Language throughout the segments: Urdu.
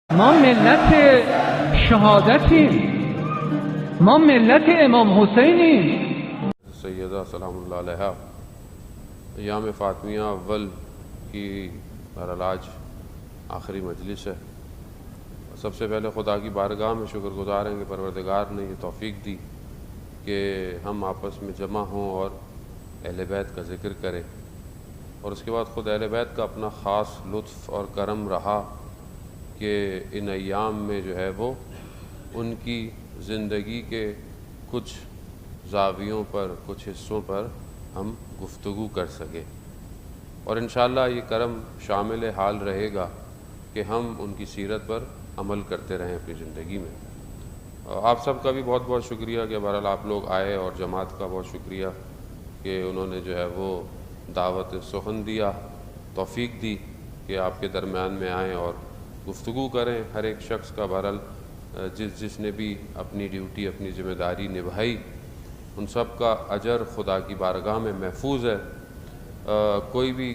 ما ملت شهادتیم، ما ملت امام حسینیم. سیدہ سلام اللہ علیہ ایام فاطمیہ اول کی بہرحال آخری مجلس ہے. سب سے پہلے خدا کی بارگاہ میں شکر گزار ہیں کہ پروردگار نے یہ توفیق دی کہ ہم آپس میں جمع ہوں اور اہل بیت کا ذکر کریں، اور اس کے بعد خود اہل بیت کا اپنا خاص لطف اور کرم رہا کہ ان ایام میں جو ہے وہ ان کی زندگی کے کچھ زاویوں پر، کچھ حصوں پر ہم گفتگو کر سکیں، اور انشاءاللہ یہ کرم شامل حال رہے گا کہ ہم ان کی سیرت پر عمل کرتے رہیں اپنی زندگی میں. آپ سب کا بھی بہت بہت شکریہ کہ بہرحال آپ لوگ آئے، اور جماعت کا بہت شکریہ کہ انہوں نے جو ہے وہ دعوت سخن دیا، توفیق دی کہ آپ کے درمیان میں آئیں اور گفتگو کریں. ہر ایک شخص کا بہرحال جس نے بھی اپنی ڈیوٹی، اپنی ذمہ داری نبھائی، ان سب کا اجر خدا کی بارگاہ میں محفوظ ہے. کوئی بھی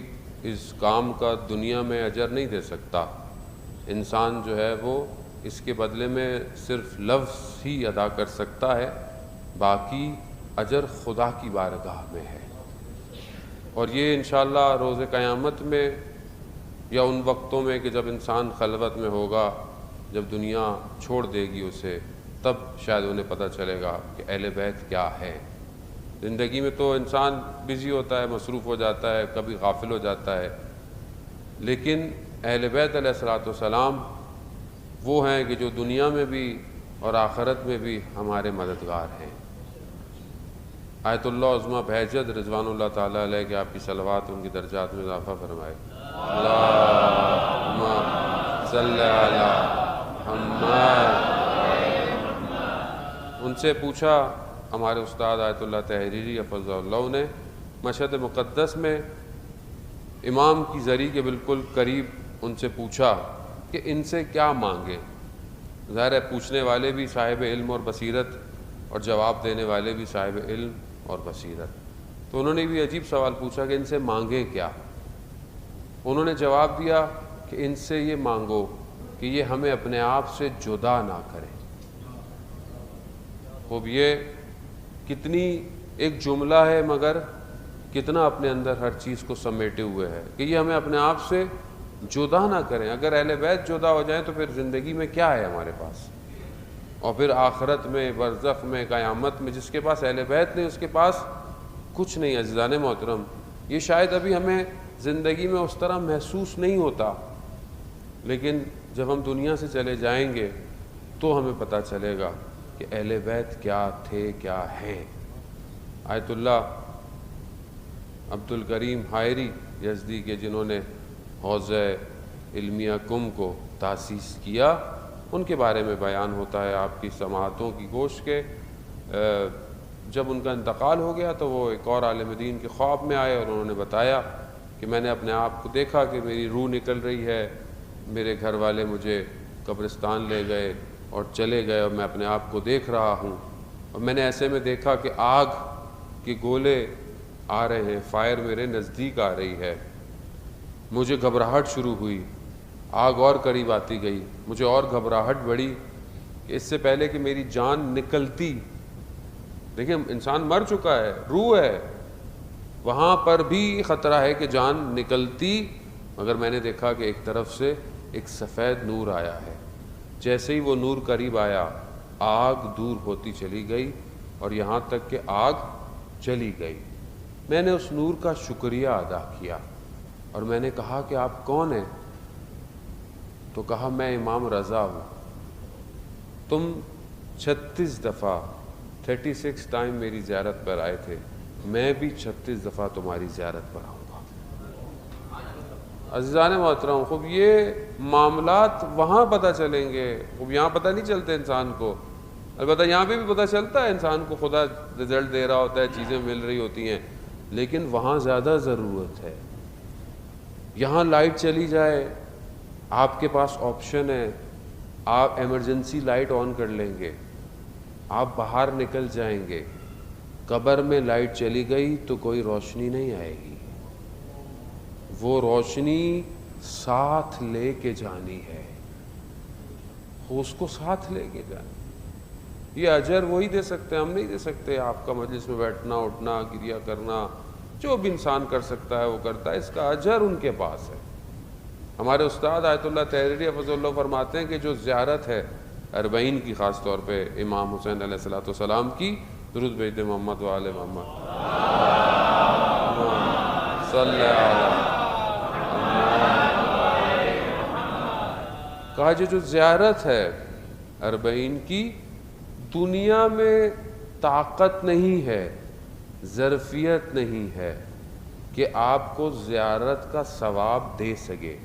اس کام کا دنیا میں اجر نہیں دے سکتا. انسان جو ہے وہ اس کے بدلے میں صرف لفظ ہی ادا کر سکتا ہے، باقی اجر خدا کی بارگاہ میں ہے. اور یہ انشاءاللہ روز قیامت میں یا ان وقتوں میں کہ جب انسان خلوت میں ہوگا، جب دنیا چھوڑ دے گی اسے، تب شاید انہیں پتہ چلے گا کہ اہل بیت کیا ہے. زندگی میں تو انسان بزی ہوتا ہے، مصروف ہو جاتا ہے، کبھی غافل ہو جاتا ہے، لیکن اہل بیت علیہ الصلوۃ والسلام وہ ہیں کہ جو دنیا میں بھی اور آخرت میں بھی ہمارے مددگار ہیں. آیت اللہ عظمہ بہجت رضوان اللہ تعالیٰ علیہ کہ آپ کی صلوات ان کی درجات میں اضافہ فرمائے. اللہم صلی علی محمد. ان سے پوچھا ہمارے استاد آیت اللہ تحریری حفظ اللہ نے مشہد مقدس میں امام کی زری کے بالکل قریب ان سے پوچھا کہ ان سے کیا مانگیں. ظاہر ہے پوچھنے والے بھی صاحب علم اور بصیرت، اور جواب دینے والے بھی صاحب علم اور بصیرت. تو انہوں نے بھی عجیب سوال پوچھا کہ ان سے مانگیں کیا. انہوں نے جواب دیا کہ ان سے یہ مانگو کہ یہ ہمیں اپنے آپ سے جدا نہ کریں. خوب یہ کتنی ایک جملہ ہے، مگر کتنا اپنے اندر ہر چیز کو سمیٹے ہوئے ہے کہ یہ ہمیں اپنے آپ سے جدا نہ کریں. اگر اہل بیت جدا ہو جائیں تو پھر زندگی میں کیا ہے ہمارے پاس، اور پھر آخرت میں، برزخ میں، قیامت میں جس کے پاس اہل بیت نہیں اس کے پاس کچھ نہیں. عزیزان محترم، یہ شاید ابھی ہمیں زندگی میں اس طرح محسوس نہیں ہوتا، لیکن جب ہم دنیا سے چلے جائیں گے تو ہمیں پتہ چلے گا کہ اہل بیت کیا تھے، کیا ہیں. آیت اللہ عبد الکریم حائری یزدی کے جنہوں نے حوزہ علمیہ کم کو تاسیس کیا، ان کے بارے میں بیان ہوتا ہے آپ کی سماعتوں کی گوشت کے. جب ان کا انتقال ہو گیا تو وہ ایک اور عالم دین کے خواب میں آئے اور انہوں نے بتایا کہ میں نے اپنے آپ کو دیکھا کہ میری روح نکل رہی ہے، میرے گھر والے مجھے قبرستان لے گئے اور چلے گئے، اور میں اپنے آپ کو دیکھ رہا ہوں، اور میں نے ایسے میں دیکھا کہ آگ کے گولے آ رہے ہیں، فائر میرے نزدیک آ رہی ہے. مجھے گھبراہٹ شروع ہوئی، آگ اور قریب آتی گئی، مجھے اور گھبراہٹ بڑھی کہ اس سے پہلے کہ میری جان نکلتی، دیکھیں انسان مر چکا ہے، روح ہے، وہاں پر بھی خطرہ ہے کہ جان نکلتی، مگر میں نے دیکھا کہ ایک طرف سے ایک سفید نور آیا ہے. جیسے ہی وہ نور قریب آیا، آگ دور ہوتی چلی گئی اور یہاں تک کہ آگ چلی گئی. میں نے اس نور کا شکریہ ادا کیا اور میں نے کہا کہ آپ کون ہیں؟ تو کہا میں امام رضا ہوں. تم 36 دفعہ 36 ٹائم میری زیارت پر آئے تھے، میں بھی 36 دفعہ تمہاری زیارت پر آؤں گا. عزیزان محترم، خوب یہ معاملات وہاں پتہ چلیں گے، خوب یہاں پتہ نہیں چلتے انسان کو. البتہ یہاں پہ بھی پتہ چلتا ہے انسان کو، خدا رزلٹ دے رہا ہوتا ہے، چیزیں مل رہی ہوتی ہیں، لیکن وہاں زیادہ ضرورت ہے. یہاں لائٹ چلی جائے، آپ کے پاس آپشن ہے، آپ ایمرجنسی لائٹ آن کر لیں گے، آپ باہر نکل جائیں گے. قبر میں لائٹ چلی گئی تو کوئی روشنی نہیں آئے گی، وہ روشنی ساتھ لے کے جانی ہے. تو اس کو ساتھ لے کے جائیں. یہ اجر وہی دے سکتے ہیں, ہم نہیں دے سکتے. آپ کا مجلس میں بیٹھنا اٹھنا گریا کرنا جو بھی انسان کر سکتا ہے وہ کرتا ہے, اس کا اجر ان کے پاس ہے. ہمارے استاد آیت اللہ تحریری حفظ اللہ فرماتے ہیں کہ جو زیارت ہے اربعین کی, خاص طور پہ امام حسین علیہ الصلوۃ والسلام کی, درود بھیج دیں محمد و آل محمد صلی اللہ کہا جو زیارت ہے اربعین کی, دنیا میں طاقت نہیں ہے, ظرفیت نہیں ہے کہ آپ کو زیارت کا ثواب دے سکے.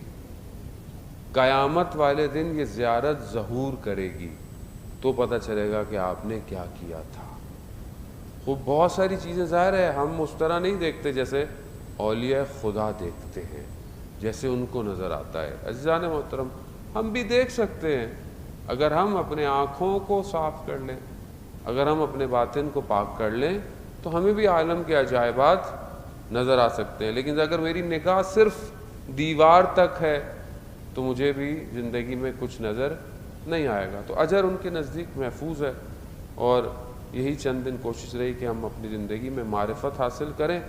قیامت والے دن یہ زیارت ظہور کرے گی تو پتہ چلے گا کہ آپ نے کیا کیا تھا. خوب بہت ساری چیزیں ظاہر ہے ہم اس طرح نہیں دیکھتے جیسے اولیاء خدا دیکھتے ہیں, جیسے ان کو نظر آتا ہے. عزیزان محترم, ہم بھی دیکھ سکتے ہیں اگر ہم اپنے آنکھوں کو صاف کر لیں, اگر ہم اپنے باطن کو پاک کر لیں تو ہمیں بھی عالم کے عجائبات نظر آ سکتے ہیں. لیکن اگر میری نگاہ صرف دیوار تک ہے تو مجھے بھی زندگی میں کچھ نظر نہیں آئے گا. تو اجر ان کے نزدیک محفوظ ہے, اور یہی چند دن کوشش رہی کہ ہم اپنی زندگی میں معرفت حاصل کریں